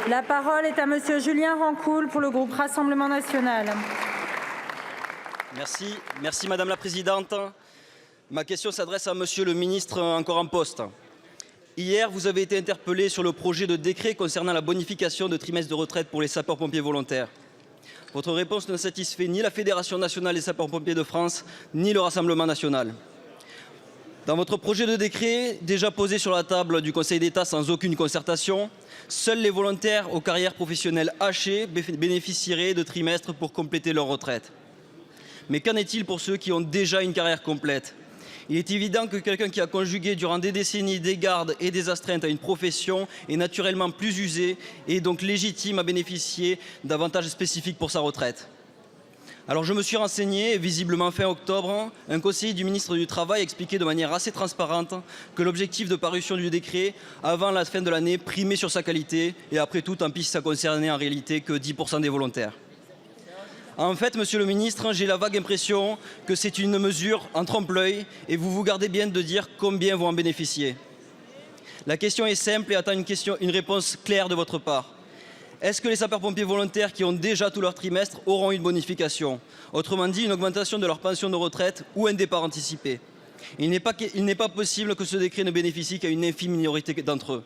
La parole est à monsieur Julien Rancoul pour le groupe Rassemblement national. Merci Madame la Présidente. Ma question s'adresse à Monsieur le ministre encore en poste. Hier, vous avez été interpellé sur le projet de décret concernant la bonification de trimestres de retraite pour les sapeurs-pompiers volontaires. Votre réponse ne satisfait ni la Fédération nationale des sapeurs-pompiers de France, ni le Rassemblement national. Dans votre projet de décret, déjà posé sur la table du Conseil d'État sans aucune concertation, seuls les volontaires aux carrières professionnelles hachées bénéficieraient de trimestres pour compléter leur retraite. Mais qu'en est-il pour ceux qui ont déjà une carrière complète ? Il est évident que quelqu'un qui a conjugué durant des décennies des gardes et des astreintes à une profession est naturellement plus usé et donc légitime à bénéficier d'avantages spécifiques pour sa retraite. Alors je me suis renseigné et visiblement fin octobre, un conseiller du ministre du Travail expliquait de manière assez transparente que l'objectif de parution du décret avant la fin de l'année primait sur sa qualité et après tout, tant pis si ça concernait en réalité que 10% des volontaires. En fait, monsieur le ministre, j'ai la vague impression que c'est une mesure en trompe-l'œil et vous vous gardez bien de dire combien vont en bénéficier. La question est simple et attend une réponse claire de votre part. Est-ce que les sapeurs-pompiers volontaires qui ont déjà tout leur trimestre auront une bonification? Autrement dit, une augmentation de leur pension de retraite ou un départ anticipé. Il n'est pas possible que ce décret ne bénéficie qu'à une infime minorité d'entre eux.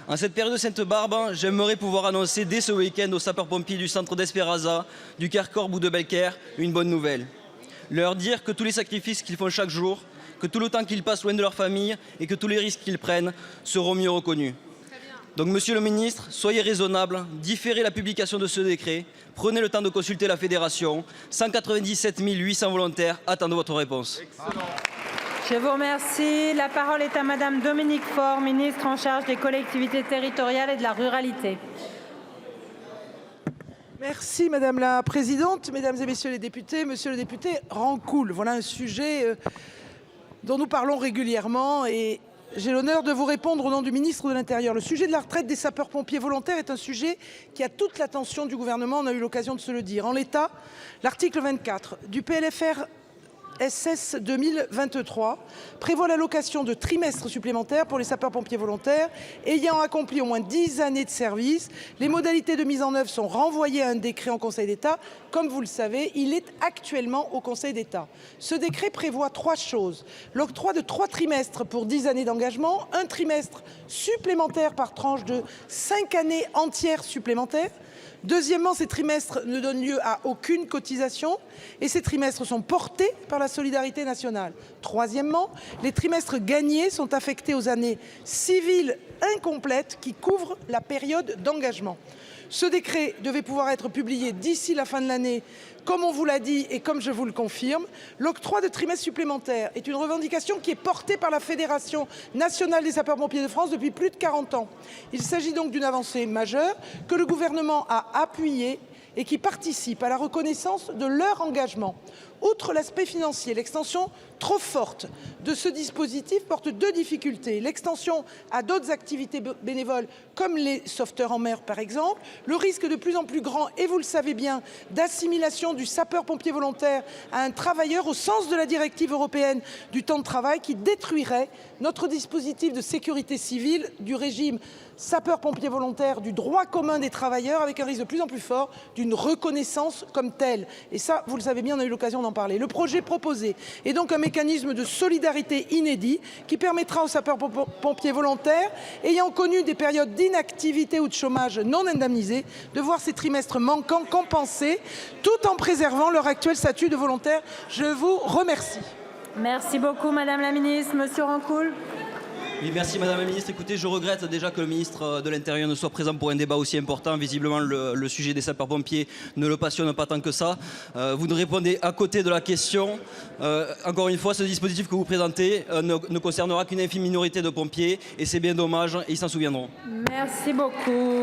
En cette période de Sainte-Barbe, j'aimerais pouvoir annoncer dès ce week-end aux sapeurs-pompiers du centre d'Esperaza, du Kercorbe ou de Belcaire une bonne nouvelle. Leur dire que tous les sacrifices qu'ils font chaque jour, que tout le temps qu'ils passent loin de leur famille et que tous les risques qu'ils prennent seront mieux reconnus. Donc, monsieur le ministre, soyez raisonnable, différez la publication de ce décret, prenez le temps de consulter la fédération. 197 800 volontaires attendent votre réponse. Excellent. Je vous remercie. La parole est à Madame Dominique Faure, ministre en charge des collectivités territoriales et de la ruralité. Merci Madame la Présidente, Mesdames et Messieurs les députés, Monsieur le député Rancoul. Voilà un sujet dont nous parlons régulièrement et j'ai l'honneur de vous répondre au nom du ministre de l'Intérieur. Le sujet de la retraite des sapeurs-pompiers volontaires est un sujet qui a toute l'attention du gouvernement, on a eu l'occasion de se le dire. En l'état, l'article 24 du PLFR SS 2023 prévoit l'allocation de trimestres supplémentaires pour les sapeurs-pompiers volontaires ayant accompli au moins 10 années de service. Les modalités de mise en œuvre sont renvoyées à un décret en Conseil d'État. Comme vous le savez, il est actuellement au Conseil d'État. Ce décret prévoit 3 choses. L'octroi de 3 trimestres pour 10 années d'engagement, un trimestre supplémentaire par tranche de 5 années entières supplémentaires. Deuxièmement, ces trimestres ne donnent lieu à aucune cotisation et ces trimestres sont portés par la solidarité nationale. Troisièmement, les trimestres gagnés sont affectés aux années civiles incomplètes qui couvrent la période d'engagement. Ce décret devait pouvoir être publié d'ici la fin de l'année. Comme on vous l'a dit et comme je vous le confirme, l'octroi de trimestres supplémentaires est une revendication qui est portée par la Fédération nationale des sapeurs-pompiers de France depuis plus de 40 ans. Il s'agit donc d'une avancée majeure que le gouvernement a appuyée et qui participe à la reconnaissance de leur engagement. Outre l'aspect financier, l'extension trop forte de ce dispositif porte 2 difficultés. L'extension à d'autres activités bénévoles comme les sauveteurs en mer par exemple, le risque de plus en plus grand, et vous le savez bien, d'assimilation du sapeur-pompier volontaire à un travailleur au sens de la directive européenne du temps de travail qui détruirait notre dispositif de sécurité civile du régime sapeur-pompier volontaire du droit commun des travailleurs avec un risque de plus en plus fort d'une reconnaissance comme telle. Et ça, vous le savez bien, on a eu l'occasion d'en parler. Le projet proposé est donc un mécanisme de solidarité inédit qui permettra aux sapeurs-pompiers volontaires ayant connu des périodes d'inactivité ou de chômage non indemnisés de voir ces trimestres manquants compensés tout en préservant leur actuel statut de volontaire. Je vous remercie. Merci beaucoup Madame la Ministre. Monsieur Rancoul. Oui, merci Madame la Ministre. Écoutez, je regrette déjà que le ministre de l'Intérieur ne soit présent pour un débat aussi important. Visiblement, le sujet des sapeurs-pompiers ne le passionne pas tant que ça. Vous nous répondez à côté de la question. Encore une fois, ce dispositif que vous présentez ne concernera qu'une infime minorité de pompiers et c'est bien dommage et ils s'en souviendront. Merci beaucoup.